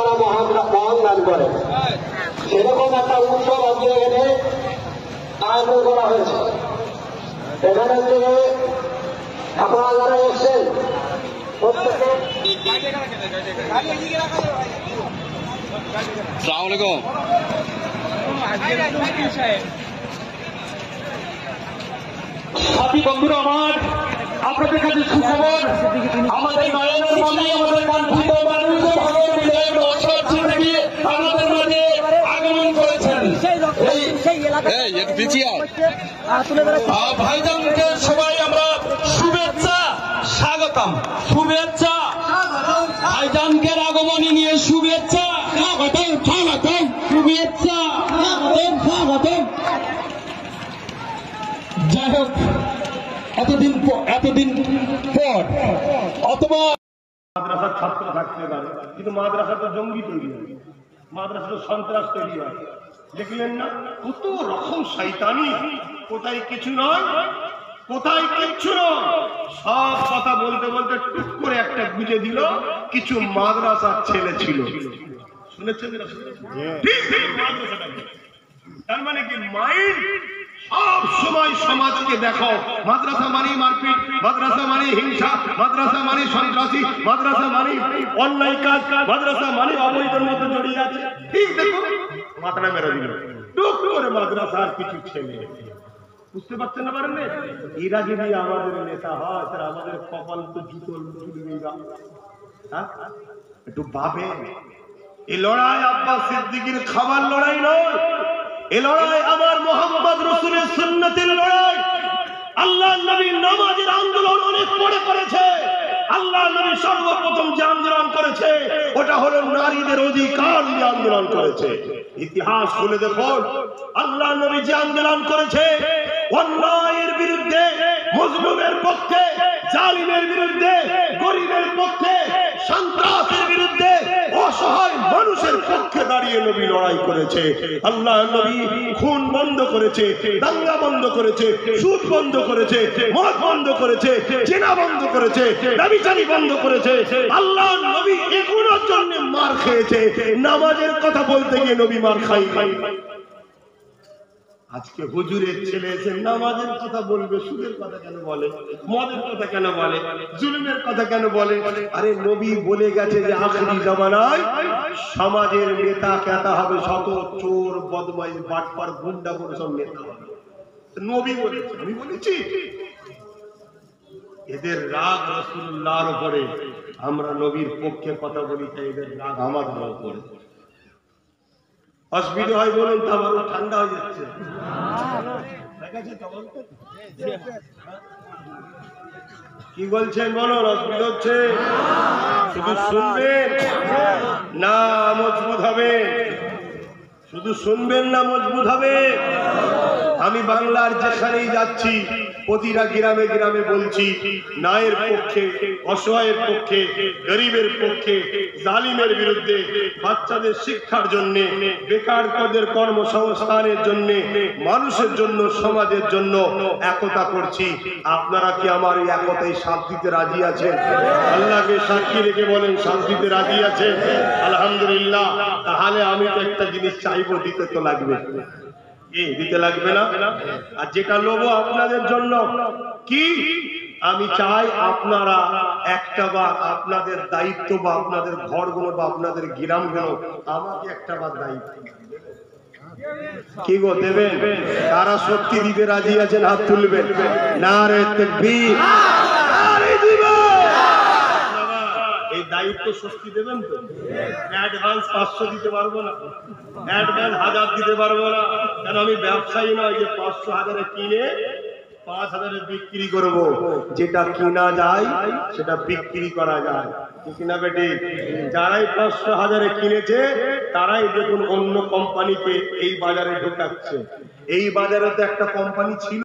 তারা মহান দান করে। সেরকম একটা উৎসব আজকে এখানে আয়োজন করা হয়েছে। এখানে থেকে আপনারা যারা এসছেন প্রত্যেকে সাথী বন্ধুরা আমার, আপনাদের কাছে সুখবর, আমাদের নয়নের মনে আমাদের কাঙ্ক্ষিত মানুষ আমাদের মাঝে আগমন করেছেন। ভাইজানকে সবাই আমরা শুভেচ্ছা স্বাগতম, শুভেচ্ছা ভাইজানকের আগমনী নিয়ে শুভেচ্ছা স্বাগতম, স্বাগতম, শুভেচ্ছা স্বাগতম, স্বাগতম। যাই হোক, এতদিন পর অথবা মাদ্রাসার ছাত্র থাকতে পারে, কিন্তু মাদ্রাসা তো জঙ্গি তৈরি হয়, মাদ্রাসা তো সন্ত্রাস তৈরি হয়। দেখলেন না কত রকম শয়তানি, কোথায় কিছু নয়, কোথায় কিচ্ছু নয়, সব কথা বলতে বলতে টুক করে একটা গুজে দিল কিছু মাদ্রাসার ছেলে ছিল। শুনেছেন? তার মানে কি মাইন্ড সব সময় সমাজকে দেখো মাদ্রাসা মানে মারপিট, মাদ্রাসা মানে হিংসা, মাদ্রাসা মানে সন্ত্রাসী, মাদ্রাসা মানে অন্যায় কাজ, মাদ্রাসা মানে অবৈধের মধ্যে জড়িয়ে আছে। ঠিক দেখো মাথাটা মেরে দিল টুক করে মাদ্রাসার কিছু ছেলে। বুঝতে পারছেন না? পারেন এরা যদি আমাদের নেতা হয় তারা আমাদের কপাল তো জুতোর একটু ভাবে। এই লড়াই আব্বাস সিদ্দিকীর খাবার লড়াই নয়, এই লড়াই আমার মোহাম্মদ রাসূলের সুন্নতের লড়াই। আল্লাহ নবীর নামাজের আন্দোলন অনেক পরে করেছে। আল্লাহ নবী সর্বপ্রথম যে আন্দোলন করেছে ওটা হলো নারীদের অধিকার নিয়ে আন্দোলন করেছে। ইতিহাস খুলে দেখুন, আল্লাহ নবী যে আন্দোলন করেছে অন্যায়ের বিরুদ্ধে, মজলুমের পক্ষে, জালিমের বিরুদ্ধে, গরিবের পক্ষে, সন্ত্রাসের বিরুদ্ধে, অসহায় মানুষের পক্ষে দাঁড়িয়ে নবী লড়াই করেছে। আল্লাহ নবী খুন বন্ধ করেছে, দাঙ্গা বন্ধ করেছে, সুদ বন্ধ করেছে, মদ বন্ধ করেছে, জিনা বন্ধ করেছে, ব্যভিচারী বন্ধ করেছে। আল্লাহ নবী এগুলোর জন্য মার খেয়েছে। নামাজের কথা বলতে গিয়ে নবী মার খাই। আজকে হুজুরের ছেলে এসে নামাজের কথা বলবে, সুদের কথা কেন বলে, মদের কথা কেন বলে, জুলুমের কথা কেন বলে? আরে নবী বলে গেছে যে আখিরি জামানায় সমাজের নেতা কেতা হবে শত চোর, বদমাইশ, বাটপার, গুন্ডা করে সব নেতা হবে। নবী বলেছে, আমি বলেছি। এদের রাগ রাসূলুল্লাহর উপরে, আমরা নবীর পক্ষে কথা বলি তাই এদের রাগ আমাদের উপরে। অসুবিধা হয় বলুন তো, আমারও ঠান্ডা হয়ে যাচ্ছে। কি বলছেন বলুন, অসুবিধা হচ্ছে? শুধু শুনবেন না মজবুত হবে, শুধু শুনবেন না মজবুত হবে। আমি বাংলার যেখানেই যাচ্ছি প্রতিটা গ্রামে গ্রামে বলছি ন্যায়ের পক্ষে, অসহায়ের পক্ষে, গরিবের পক্ষে, জালিমের বিরুদ্ধে, বাচ্চাদের শিক্ষার জন্য, বেকারদের কর্মসংস্থানের জন্য, মানুষের জন্য, সমাজের জন্য একতা করছি। আপনারা কি আমার এই একতায় সাথ দিতে রাজি আছেন? আল্লাহকে সাক্ষী রেখে বলেন সাথ দিতে রাজি আছেন? আলহামদুলিল্লাহ। তাহলে আমি তো একটা জিনিস চাইবো, দিতে তো লাগবে। দিতে লাগবে না? আর যেটা লোবো আপনাদের জন্য কি, আমি চাই আপনারা একটা বার আপনাদের দায়িত্ব বা আপনাদের ঘরগুলো বা আপনাদের গ্রামগুলো আমাকে একটা বার দায়িত্ব কি গো দেবেন? কারা সত্যি দিতে রাজি আছেন হাত তুলবেন। নারে তাকবীর, নারে জীবন। এই দায়িত্ব সত্যি দেবেন তো? অ্যাডভান্স 500 দিতে পারবো না, অ্যাডভান্স 1000 দিতে পারবো না। কারণ আমি ব্যবসায়ী নয় যে 500-1000 কিনে 5000 বিক্রি করব। যেটা কিনা যায় সেটা বিক্রি করা যায়, কিনা বেটি? যারাই 500-1000 কিনেছে তারাই দেখুন অন্য কোম্পানিকে এই বাজারে ঢোকাচ্ছে। এই বাজারে তো একটা কোম্পানি ছিল।